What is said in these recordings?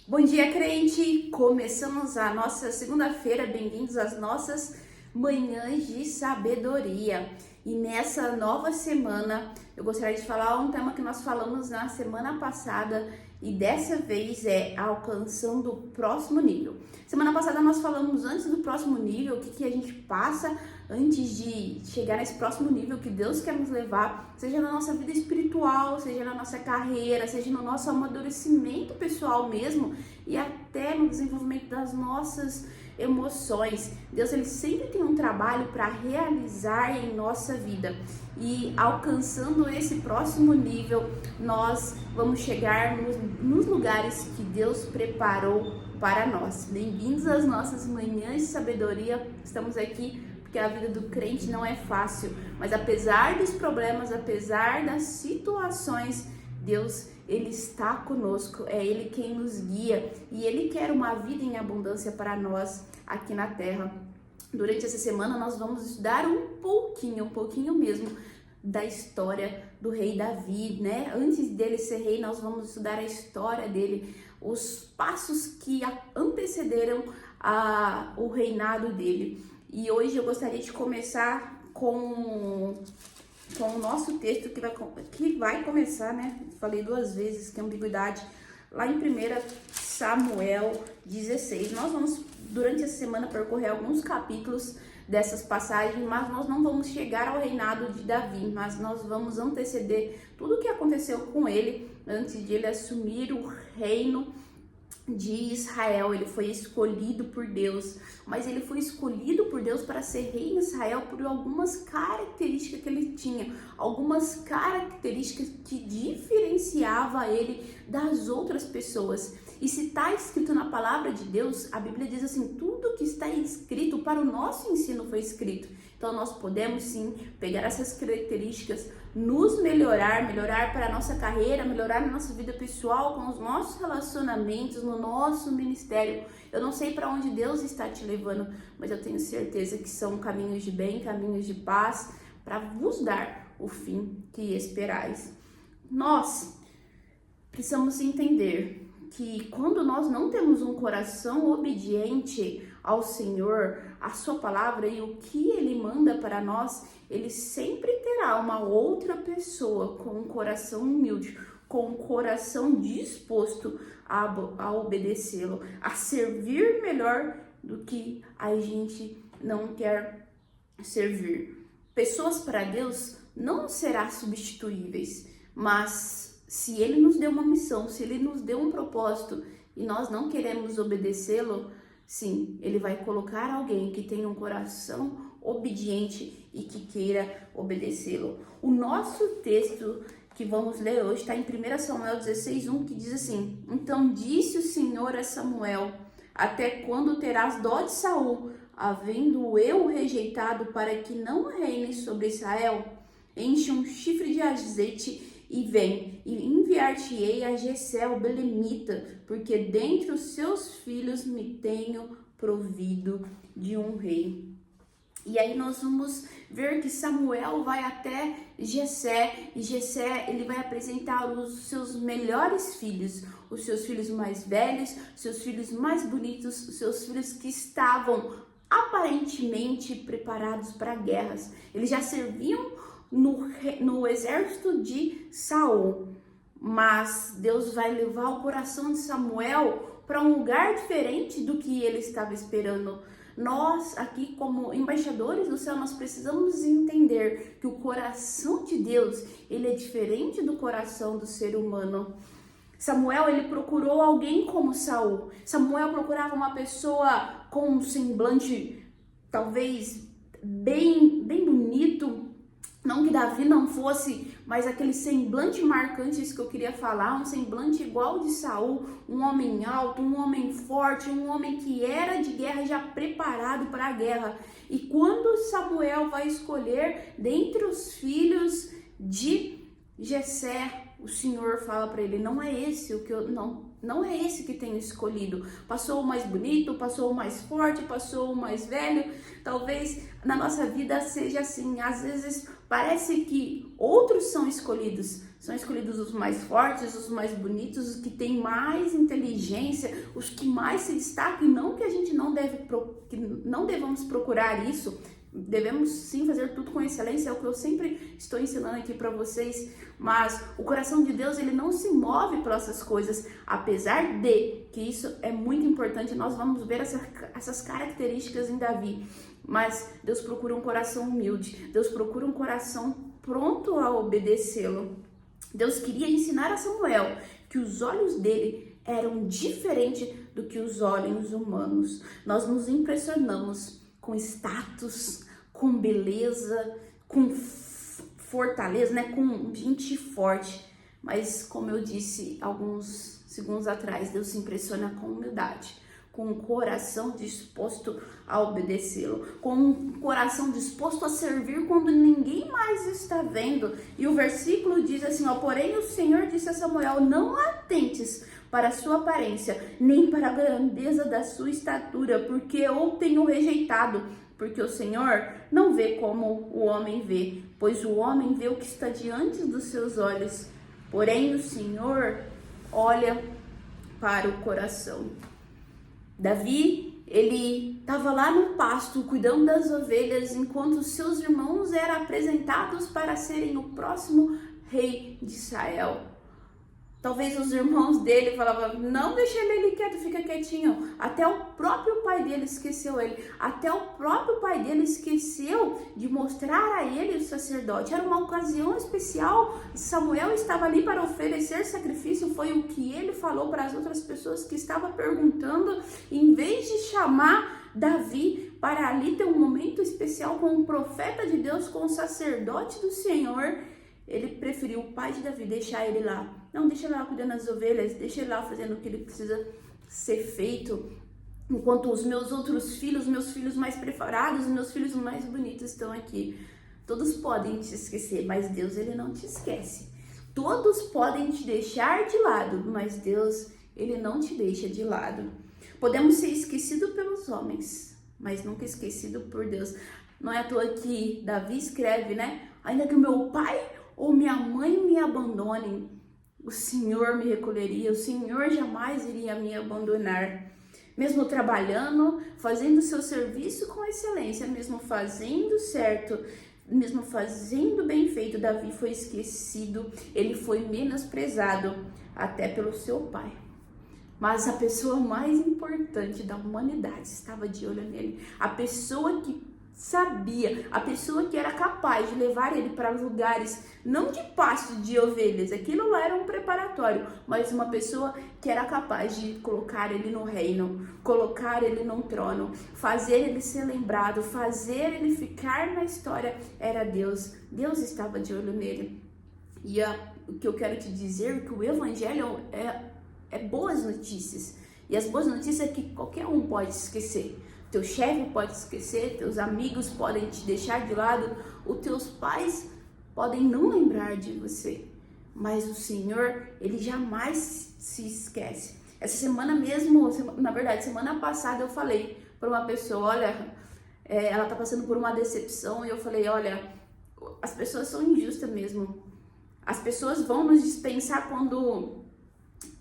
Bom dia, crente! Começamos a nossa segunda-feira, bem-vindos às nossas manhãs de sabedoria. E nessa nova semana, eu gostaria de falar um tema que nós falamos na semana passada e dessa vez é alcançando o próximo nível. Semana passada nós falamos antes do próximo nível, o que a gente passa antes de chegar nesse próximo nível que Deus quer nos levar, seja na nossa vida espiritual, seja na nossa carreira, seja no nosso amadurecimento pessoal mesmo e até no desenvolvimento das nossas emoções. Deus ele sempre tem um trabalho para realizar em nossa vida e alcançando esse próximo nível nós vamos chegar nos lugares que Deus preparou para nós. Bem-vindos às nossas manhãs de sabedoria. Estamos aqui porque a vida do crente não é fácil, mas apesar dos problemas, apesar das situações, Deus, Ele está conosco, é Ele quem nos guia e Ele quer uma vida em abundância para nós aqui na terra. Durante essa semana nós vamos estudar um pouquinho mesmo da história do rei Davi, né? Antes dele ser rei, nós vamos estudar a história dele, os passos que antecederam o reinado dele. E hoje eu gostaria de começar com o nosso texto que vai começar, né? Falei duas vezes, que ambiguidade, lá em 1 Samuel 16. Nós vamos, durante essa semana, percorrer alguns capítulos dessas passagens, mas nós não vamos chegar ao reinado de Davi, mas nós vamos anteceder tudo o que aconteceu com ele antes de ele assumir o reino de Israel. Ele foi escolhido por Deus, mas ele foi escolhido por Deus para ser rei em Israel por algumas características que ele tinha, algumas características que diferenciava ele das outras pessoas. E se está escrito na palavra de Deus, a Bíblia diz assim, tudo que está escrito para o nosso ensino foi escrito. Então nós podemos sim pegar essas características, nos melhorar para a nossa carreira, melhorar na nossa vida pessoal, com os nossos relacionamentos, no nosso ministério. Eu não sei para onde Deus está te levando, mas eu tenho certeza que são caminhos de bem, caminhos de paz, para vos dar o fim que esperais. Nós precisamos entender que quando nós não temos um coração obediente ao Senhor, a sua palavra e o que Ele manda para nós, Ele sempre terá uma outra pessoa com um coração humilde, com um coração disposto a obedecê-lo, a servir melhor do que a gente não quer servir. Pessoas para Deus não serão substituíveis, mas se Ele nos deu uma missão, se Ele nos deu um propósito e nós não queremos obedecê-lo, sim, Ele vai colocar alguém que tenha um coração obediente e que queira obedecê-lo. O nosso texto que vamos ler hoje está em 1 Samuel 16:1, que diz assim: Então disse o Senhor a Samuel, até quando terás dó de Saul, havendo eu rejeitado, para que não reine sobre Israel? Enche um chifre de azeite e vem, e enviar-te-ei a Jessé o belemita, porque dentre os seus filhos me tenho provido de um rei. E aí nós vamos ver que Samuel vai até Jessé, e Jessé ele vai apresentar os seus melhores filhos, os seus filhos mais velhos, seus filhos mais bonitos, os seus filhos que estavam aparentemente preparados para guerras. Eles já serviam no exército de Saul, mas Deus vai levar o coração de Samuel para um lugar diferente do que ele estava esperando. Nós aqui como embaixadores do céu, nós precisamos entender que o coração de Deus, ele é diferente do coração do ser humano. Samuel, ele procurou alguém como Saul. Samuel procurava uma pessoa com um semblante talvez bem bonito. Não que Davi não fosse, mas aquele semblante marcante, isso que eu queria falar, um semblante igual de Saul, um homem alto, um homem forte, um homem que era de guerra, já preparado para a guerra. E quando Samuel vai escolher dentre os filhos de Jessé, o Senhor fala para ele, não é esse que tenho escolhido. Passou o mais bonito, passou o mais forte, passou o mais velho. Talvez na nossa vida seja assim, às vezes Parece que outros são escolhidos os mais fortes, os mais bonitos, os que têm mais inteligência, os que mais se destacam. Não que a gente que não devamos procurar isso, devemos sim fazer tudo com excelência, é o que eu sempre estou ensinando aqui para vocês, mas o coração de Deus, ele não se move por essas coisas, apesar de que isso é muito importante. Nós vamos ver essas características em Davi, mas Deus procura um coração humilde, Deus procura um coração pronto a obedecê-lo. Deus queria ensinar a Samuel que os olhos dele eram diferentes do que os olhos humanos. Nós nos impressionamos com status, com beleza, com fortaleza, né? Com gente forte. Mas, como eu disse alguns segundos atrás, Deus se impressiona com humildade, com um coração disposto a obedecê-lo, com um coração disposto a servir quando ninguém mais está vendo. E o versículo diz assim, ó: porém o Senhor disse a Samuel: não atentes para a sua aparência, nem para a grandeza da sua estatura, porque eu tenho rejeitado. Porque o Senhor não vê como o homem vê, pois o homem vê o que está diante dos seus olhos, porém o Senhor olha para o coração. Davi, ele estava lá no pasto cuidando das ovelhas, enquanto seus irmãos eram apresentados para serem o próximo rei de Israel. Talvez os irmãos dele falavam: não, deixa ele ali quieto, fica quietinho. Até o próprio pai dele esqueceu ele. Até o próprio pai dele esqueceu de mostrar a ele o sacerdote. Era uma ocasião especial. Samuel estava ali para oferecer sacrifício. Foi o que ele falou para as outras pessoas que estavam perguntando. Em vez de chamar Davi para ali ter um momento especial com o profeta de Deus, com o sacerdote do Senhor, ele preferiu, o pai de Davi, deixar ele lá. Não, deixa ele lá cuidando das ovelhas, deixa ele lá fazendo o que ele precisa ser feito. Enquanto os meus outros filhos, meus filhos mais preparados, meus filhos mais bonitos estão aqui. Todos podem te esquecer, mas Deus, ele não te esquece. Todos podem te deixar de lado, mas Deus, ele não te deixa de lado. Podemos ser esquecidos pelos homens, mas nunca esquecido por Deus. Não é à toa que Davi escreve, né? Ainda que o meu pai ou minha mãe me abandonem, o Senhor me recolheria, o Senhor jamais iria me abandonar. Mesmo trabalhando, fazendo seu serviço com excelência, mesmo fazendo certo, mesmo fazendo bem feito, Davi foi esquecido, ele foi menosprezado até pelo seu pai. Mas a pessoa mais importante da humanidade estava de olho nele. A pessoa que sabia, a pessoa que era capaz de levar ele para lugares não de pasto de ovelhas, aquilo lá era um preparatório, mas uma pessoa que era capaz de colocar ele no reino, colocar ele no trono, fazer ele ser lembrado, fazer ele ficar na história, era Deus. Deus estava de olho nele. E o que eu quero te dizer é que o evangelho é boas notícias, e as boas notícias é que qualquer um pode esquecer. Teu chefe pode esquecer, teus amigos podem te deixar de lado, os teus pais podem não lembrar de você, mas o Senhor, ele jamais se esquece. Essa semana mesmo, na verdade, semana passada eu falei para uma pessoa, olha, ela tá passando por uma decepção, e eu falei, olha, as pessoas são injustas mesmo. As pessoas vão nos dispensar quando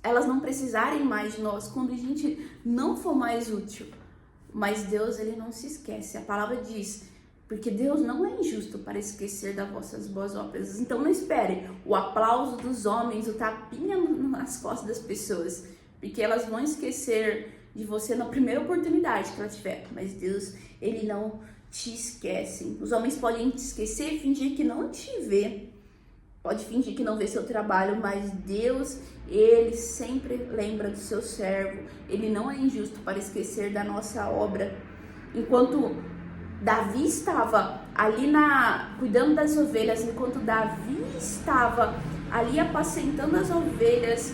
elas não precisarem mais de nós, quando a gente não for mais útil. Mas Deus, ele não se esquece. A palavra diz, porque Deus não é injusto para esquecer das vossas boas obras. Então não espere o aplauso dos homens, o tapinha nas costas das pessoas, porque elas vão esquecer de você na primeira oportunidade que ela tiver. Mas Deus, ele não te esquece. Os homens podem te esquecer, fingir que não te vê. Pode fingir que não vê seu trabalho, mas Deus, ele sempre lembra do seu servo. Ele não é injusto para esquecer da nossa obra. Enquanto Davi estava ali cuidando das ovelhas, enquanto Davi estava ali apacentando as ovelhas,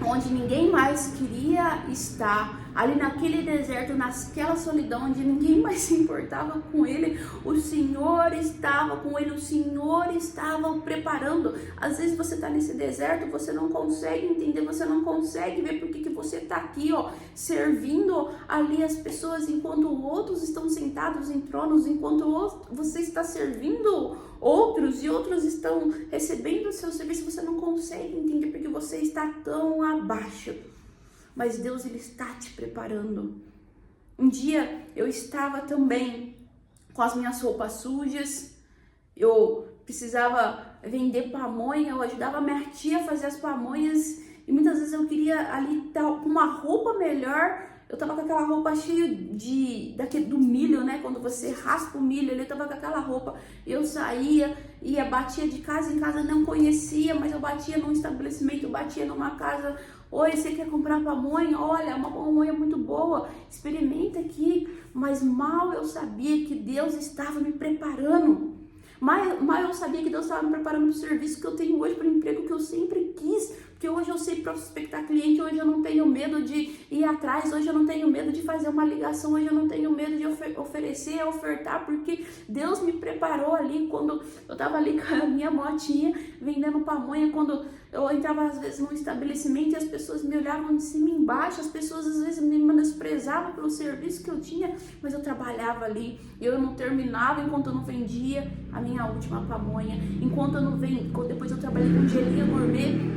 onde ninguém mais queria estar, ali naquele deserto, naquela solidão, onde ninguém mais se importava com ele, o Senhor estava com ele, o Senhor estava o preparando. Às vezes você está nesse deserto, você não consegue entender, você não consegue ver por que você está aqui, ó, servindo ali as pessoas, enquanto outros estão sentados em tronos, enquanto você está servindo outros, e outros estão recebendo o seu serviço, você não consegue entender porque você está tão abaixo. Mas Deus, Ele está te preparando. Um dia eu estava também com as minhas roupas sujas, eu precisava vender pamonha, eu ajudava a minha tia a fazer as pamonhas e muitas vezes eu queria ali estar com uma roupa melhor. Eu tava com aquela roupa cheia do milho, né? Quando você raspa o milho, eu tava com aquela roupa. Eu saía, batia de casa em casa, não conhecia, mas eu batia num estabelecimento, eu batia numa casa. Oi, você quer comprar pamonha? Olha, uma pamonha muito boa, experimenta aqui. Mas mal eu sabia que Deus estava me preparando. Mal eu sabia que Deus estava me preparando para o serviço que eu tenho hoje, para o emprego que eu sempre quis. Porque hoje eu sei prospectar cliente, hoje eu não tenho medo de ir atrás, hoje eu não tenho medo de fazer uma ligação, hoje eu não tenho medo de oferecer, ofertar, porque Deus me preparou ali quando eu estava ali com a minha motinha, vendendo pamonha, quando eu entrava às vezes num estabelecimento e as pessoas me olhavam de cima e embaixo, as pessoas às vezes me menosprezavam pelo serviço que eu tinha, mas eu trabalhava ali, eu não terminava enquanto eu não vendia a minha última pamonha, enquanto eu não vendia, depois eu trabalhei com gelinha gourmet,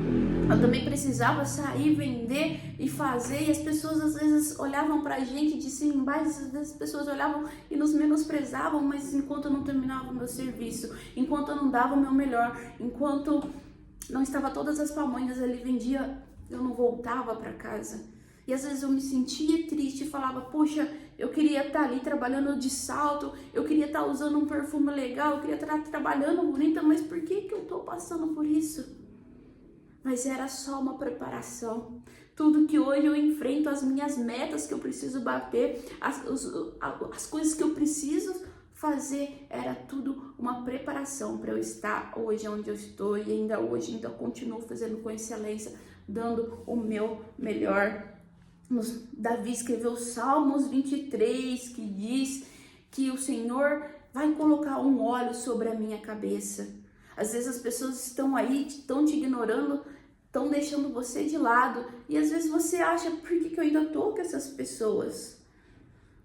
eu também precisava sair, vender e fazer, e as pessoas às vezes olhavam pra gente de cima e embaixo, às vezes as pessoas olhavam e nos menosprezavam, mas enquanto eu não terminava o meu serviço, enquanto eu não dava o meu melhor, enquanto não estava todas as pamonhas ali, vendia, eu não voltava para casa. E às vezes eu me sentia triste e falava, poxa, eu queria estar ali trabalhando de salto, eu queria estar usando um perfume legal, eu queria estar trabalhando bonita, mas por que eu tô passando por isso? Mas era só uma preparação. Tudo que hoje eu enfrento, as minhas metas que eu preciso bater, as coisas que eu preciso fazer, era tudo uma preparação para eu estar hoje onde eu estou e ainda hoje ainda continuo fazendo com excelência, dando o meu melhor. Davi escreveu Salmos 23, que diz que o Senhor vai colocar um óleo sobre a minha cabeça. Às vezes as pessoas estão aí, estão te ignorando, estão deixando você de lado. E às vezes você acha, por que eu ainda estou com essas pessoas?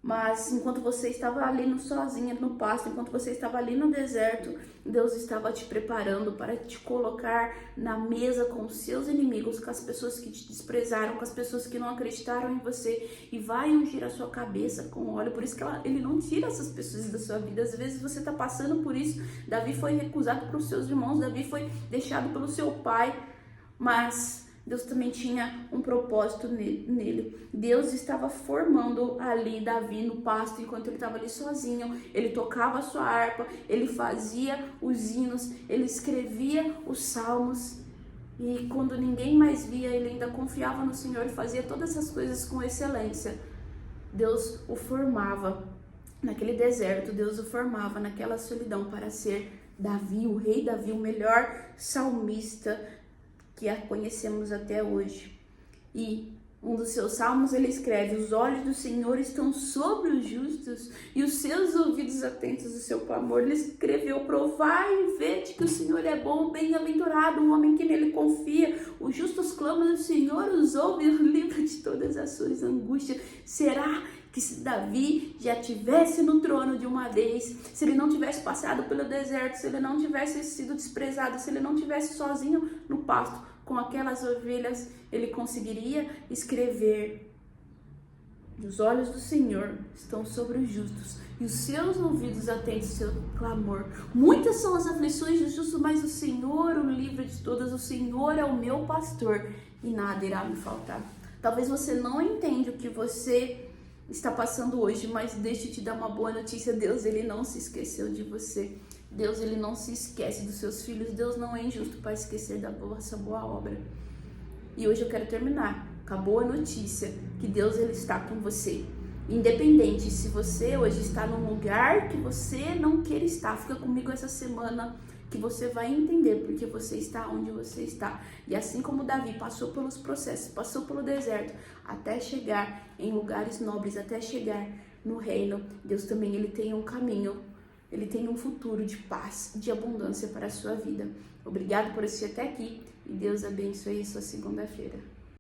Mas enquanto você estava ali sozinha no pasto, enquanto você estava ali no deserto, Deus estava te preparando para te colocar na mesa com os seus inimigos, com as pessoas que te desprezaram, com as pessoas que não acreditaram em você, e vai ungir a sua cabeça com óleo. Por isso que ele não tira essas pessoas da sua vida. Às vezes você está passando por isso. Davi foi recusado pelos seus irmãos, Davi foi deixado pelo seu pai, mas Deus também tinha um propósito nele. Deus estava formando ali Davi no pasto, enquanto ele estava ali sozinho. Ele tocava a sua harpa, ele fazia os hinos, ele escrevia os salmos. E quando ninguém mais via, ele ainda confiava no Senhor e fazia todas essas coisas com excelência. Deus o formava naquele deserto, Deus o formava naquela solidão para ser Davi, o rei Davi, o melhor salmista que a conhecemos até hoje. E um dos seus salmos ele escreve: os olhos do Senhor estão sobre os justos e os seus ouvidos atentos ao seu clamor. Ele escreveu: provai e vede que o Senhor é bom, bem-aventurado o homem que nele confia. Os justos clamam e o Senhor os ouve e os livra de todas as suas angústias. Será que se Davi já tivesse no trono de uma vez, se ele não tivesse passado pelo deserto, se ele não tivesse sido desprezado, se ele não tivesse sozinho no pasto com aquelas ovelhas, ele conseguiria escrever: os olhos do Senhor estão sobre os justos e os seus ouvidos atentos ao seu clamor. Muitas são as aflições do justo, mas o Senhor o livra de todas. O Senhor é o meu pastor e nada irá me faltar. Talvez você não entenda o que você está passando hoje, mas deixa eu te dar uma boa notícia. Deus, ele não se esqueceu de você. Deus, ele não se esquece dos seus filhos. Deus não é injusto para esquecer da vossa boa obra. E hoje eu quero terminar com a boa notícia que Deus, ele está com você. Independente se você hoje está num lugar que você não queira estar, fica comigo essa semana que você vai entender porque você está onde você está. E assim como Davi passou pelos processos, passou pelo deserto, até chegar em lugares nobres, até chegar no reino, Deus também ele tem um caminho, ele tem um futuro de paz, de abundância para a sua vida. Obrigado por assistir até aqui e Deus abençoe a sua segunda-feira.